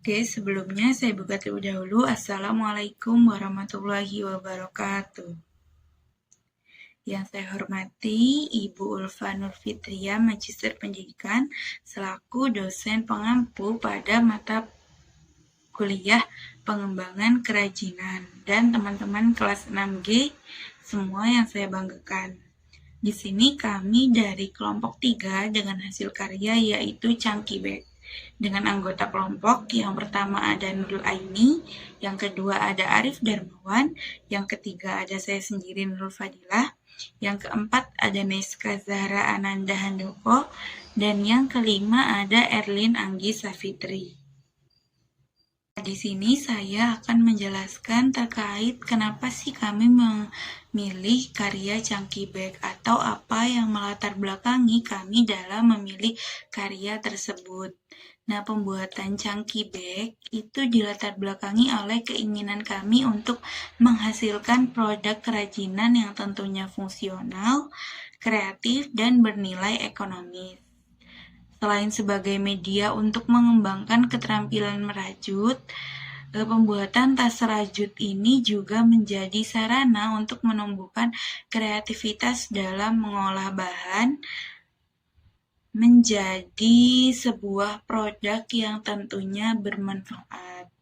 Oke, sebelumnya saya buka terlebih dahulu. Assalamualaikum warahmatullahi wabarakatuh. Yang saya hormati Ibu Ulfa Nurfitria, Magister Pendidikan, selaku dosen pengampu pada mata kuliah pengembangan kerajinan, dan teman-teman kelas 6G semua yang saya banggakan. Di sini kami dari kelompok 3 dengan hasil karya yaitu Chunky Bag. Dengan anggota kelompok, yang pertama ada Nurul Aini, yang kedua ada Arif Darmawan, yang ketiga ada saya sendiri Nurul Fadilah, yang keempat ada Neska Zahra Ananda Handoko, dan yang kelima ada Erlin Anggi Safitri. Di sini saya akan menjelaskan terkait kenapa sih kami memilih karya Chunky Bag atau apa yang melatar belakangi kami dalam memilih karya tersebut. Nah, pembuatan Chunky Bag itu dilatar belakangi oleh keinginan kami untuk menghasilkan produk kerajinan yang tentunya fungsional, kreatif, dan bernilai ekonomis. Selain sebagai media untuk mengembangkan keterampilan merajut, pembuatan tas rajut ini juga menjadi sarana untuk menumbuhkan kreativitas dalam mengolah bahan menjadi sebuah produk yang tentunya bermanfaat.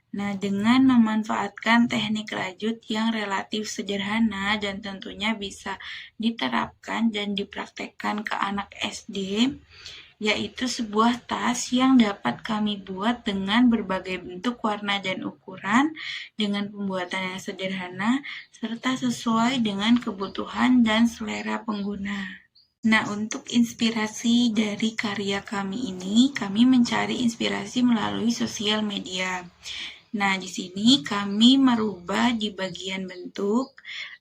Nah, dengan memanfaatkan teknik rajut yang relatif sederhana dan tentunya bisa diterapkan dan dipraktekkan ke anak SD, yaitu sebuah tas yang dapat kami buat dengan berbagai bentuk, warna, dan ukuran dengan pembuatan yang sederhana serta sesuai dengan kebutuhan dan selera pengguna. Nah, untuk inspirasi dari karya kami ini, kami mencari inspirasi melalui sosial media. Nah, di sini kami merubah di bagian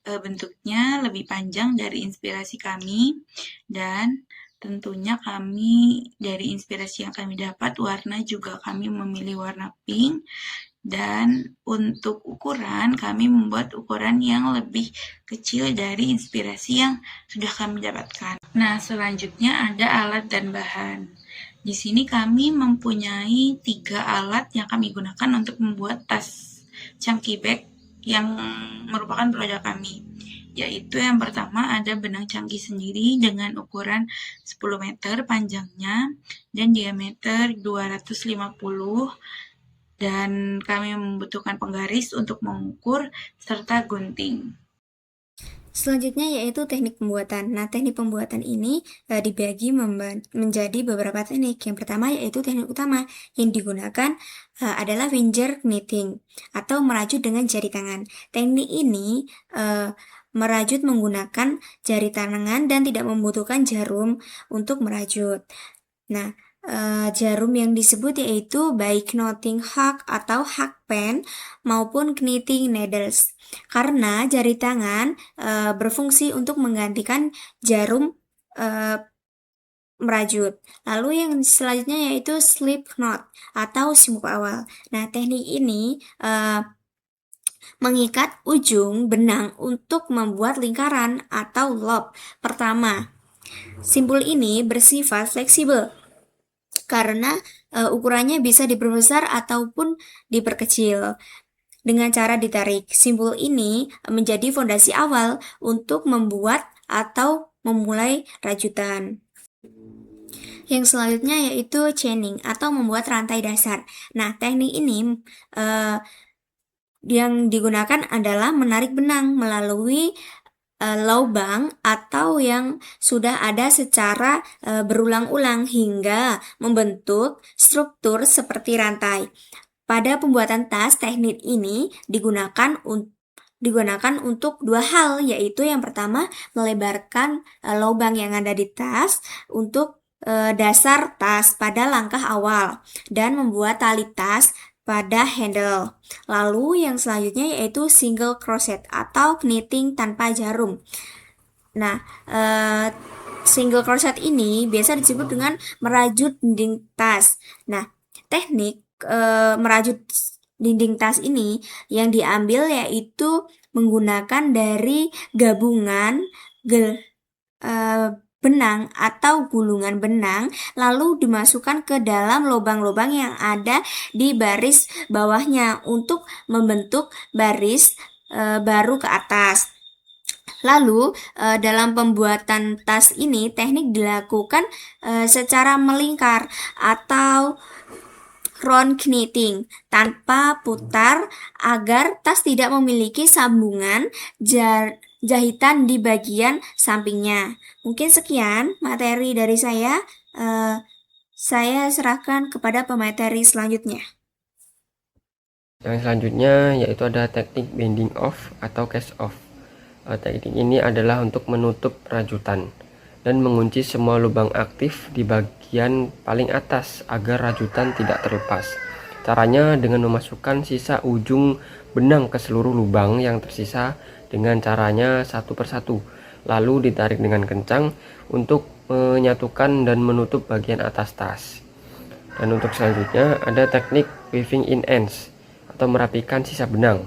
bentuknya lebih panjang dari inspirasi kami, dan tentunya kami dari inspirasi yang kami dapat, warna juga kami memilih warna pink, dan untuk ukuran kami membuat ukuran yang lebih kecil dari inspirasi yang sudah kami dapatkan. Nah, selanjutnya ada alat dan bahan. Di sini kami mempunyai 3 alat yang kami gunakan untuk membuat tas Chunky Bag yang merupakan produk kami, yaitu yang pertama ada benang cangki sendiri dengan ukuran 10 meter panjangnya dan diameter 250, dan kami membutuhkan penggaris untuk mengukur serta gunting. Selanjutnya yaitu teknik pembuatan. Nah, teknik pembuatan ini dibagi menjadi beberapa teknik. Yang pertama yaitu teknik utama yang digunakan adalah finger knitting atau merajut dengan jari tangan. Teknik ini merajut menggunakan jari tangan dan tidak membutuhkan jarum untuk merajut. Nah, jarum yang disebut yaitu baik knotting hook atau hook pen maupun knitting needles. Karena jari tangan berfungsi untuk menggantikan jarum merajut. Lalu yang selanjutnya yaitu slip knot atau simuk awal. Nah, teknik ini mengikat ujung benang untuk membuat lingkaran atau loop. Pertama, simpul ini bersifat fleksibel karena ukurannya bisa diperbesar ataupun diperkecil dengan cara ditarik. Simpul ini menjadi fondasi awal untuk membuat atau memulai rajutan. Yang selanjutnya yaitu chaining atau membuat rantai dasar. Nah, teknik ini yang digunakan adalah menarik benang melalui lubang atau yang sudah ada secara berulang-ulang hingga membentuk struktur seperti rantai. Pada pembuatan tas, teknik ini digunakan untuk 2 hal, yaitu yang pertama melebarkan lubang yang ada di tas untuk dasar tas pada langkah awal dan membuat tali tas pada handle. Lalu yang selanjutnya yaitu single crochet atau knitting tanpa jarum. Nah, single crochet ini biasa disebut dengan merajut dinding tas. Nah, teknik merajut dinding tas ini yang diambil yaitu menggunakan dari gabungan benang atau gulungan benang lalu dimasukkan ke dalam lubang-lubang yang ada di baris bawahnya untuk membentuk baris baru ke atas. Lalu dalam pembuatan tas ini teknik dilakukan secara melingkar atau round knitting tanpa putar agar tas tidak memiliki sambungan jahitan di bagian sampingnya. Mungkin sekian materi dari saya. Saya serahkan kepada pemateri selanjutnya. Yang selanjutnya yaitu ada teknik bending off atau cast off. Teknik ini adalah untuk menutup rajutan dan mengunci semua lubang aktif di bagian paling atas agar rajutan tidak terlepas. Caranya dengan memasukkan sisa ujung benang ke seluruh lubang yang tersisa dengan caranya satu persatu, lalu ditarik dengan kencang untuk menyatukan dan menutup bagian atas tas. Dan untuk selanjutnya ada teknik weaving in ends atau merapikan sisa benang.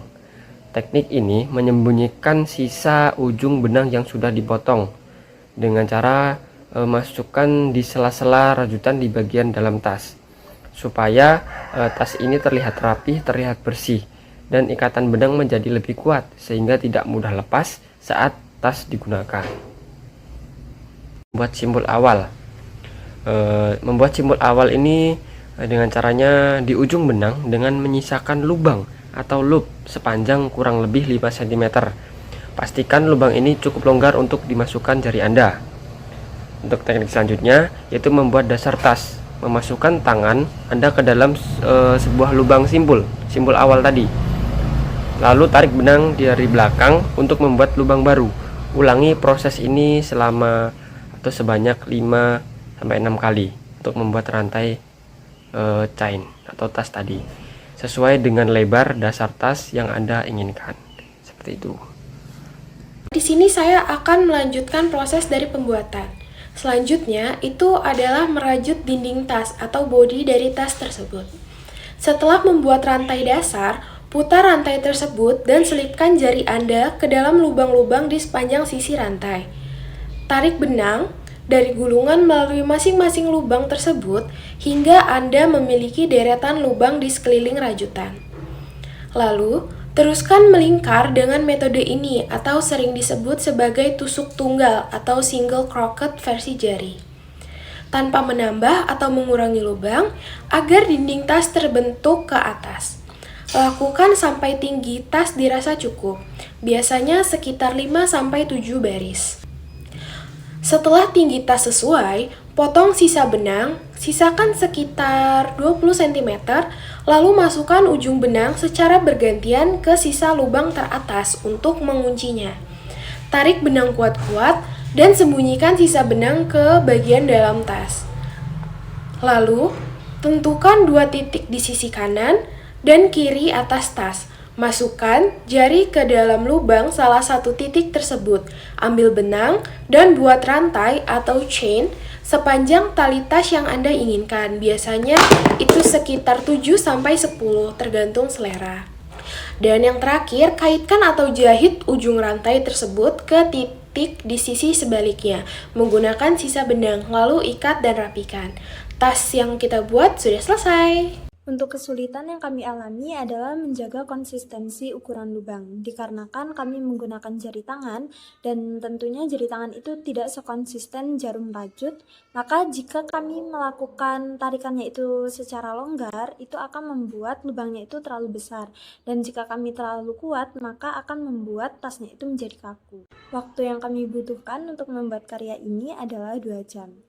Teknik ini menyembunyikan sisa ujung benang yang sudah dipotong dengan cara masukkan di sela-sela rajutan di bagian dalam tas supaya tas ini terlihat rapi, terlihat bersih, dan ikatan benang menjadi lebih kuat sehingga tidak mudah lepas saat tas digunakan. Membuat simbol awal. Membuat simbol awal ini dengan caranya di ujung benang dengan menyisakan lubang atau loop sepanjang kurang lebih 5 cm. Pastikan lubang ini cukup longgar untuk dimasukkan jari Anda. Untuk teknik selanjutnya yaitu membuat dasar tas. Memasukkan tangan Anda ke dalam sebuah lubang simbol awal tadi. Lalu tarik benang dari belakang untuk membuat lubang baru. Ulangi proses ini selama atau sebanyak 5-6 kali untuk membuat rantai chain atau tas tadi sesuai dengan lebar dasar tas yang Anda inginkan. Seperti itu. Di sini saya akan melanjutkan proses dari pembuatan. Selanjutnya itu adalah merajut dinding tas atau bodi dari tas tersebut. Setelah membuat rantai dasar, putar rantai tersebut dan selipkan jari Anda ke dalam lubang-lubang di sepanjang sisi rantai. Tarik benang dari gulungan melalui masing-masing lubang tersebut hingga Anda memiliki deretan lubang di sekeliling rajutan. Lalu, teruskan melingkar dengan metode ini atau sering disebut sebagai tusuk tunggal atau single crochet versi jari. Tanpa menambah atau mengurangi lubang agar dinding tas terbentuk ke atas. Lakukan sampai tinggi tas dirasa cukup, biasanya sekitar 5-7 baris. Setelah tinggi tas sesuai, potong sisa benang, sisakan sekitar 20 cm, lalu masukkan ujung benang secara bergantian ke sisa lubang teratas untuk menguncinya. Tarik benang kuat-kuat dan sembunyikan sisa benang ke bagian dalam tas. Lalu, tentukan 2 titik di sisi kanan dan kiri atas tas. Masukkan jari ke dalam lubang salah satu titik tersebut. Ambil benang dan buat rantai atau chain sepanjang tali tas yang Anda inginkan. Biasanya itu sekitar 7-10 tergantung selera. Dan yang terakhir, kaitkan atau jahit ujung rantai tersebut ke titik di sisi sebaliknya menggunakan sisa benang, lalu ikat dan rapikan. Tas yang kita buat sudah selesai. Untuk kesulitan yang kami alami adalah menjaga konsistensi ukuran lubang, dikarenakan kami menggunakan jari tangan dan tentunya jari tangan itu tidak sekonsisten jarum rajut, maka jika kami melakukan tarikannya itu secara longgar, itu akan membuat lubangnya itu terlalu besar, dan jika kami terlalu kuat, maka akan membuat tasnya itu menjadi kaku. Waktu yang kami butuhkan untuk membuat karya ini adalah 2 jam.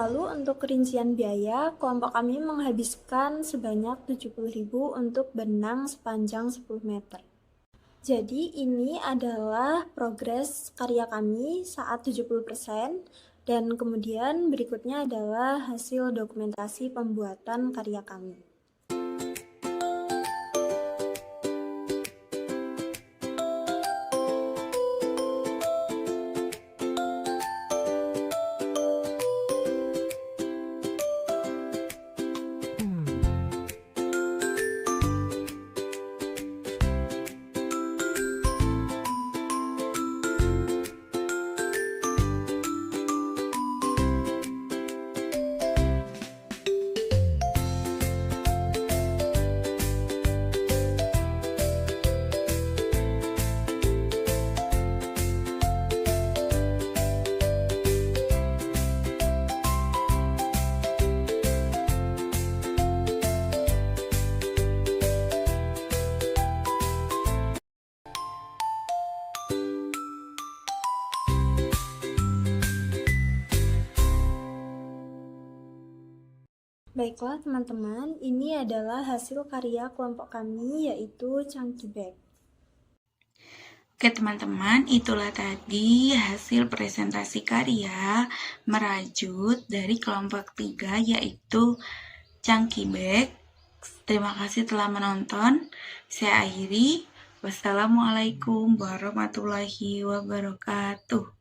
Lalu untuk rincian biaya, kelompok kami menghabiskan sebanyak 70.000 untuk benang sepanjang 10 meter. Jadi ini adalah progres karya kami saat 70%, dan kemudian berikutnya adalah hasil dokumentasi pembuatan karya kami. Baiklah teman-teman, ini adalah hasil karya kelompok kami yaitu Chunky Bag. Oke teman-teman, itulah tadi hasil presentasi karya merajut dari kelompok 3 yaitu Chunky Bag. Terima kasih telah menonton. Saya akhiri. Wassalamualaikum warahmatullahi wabarakatuh.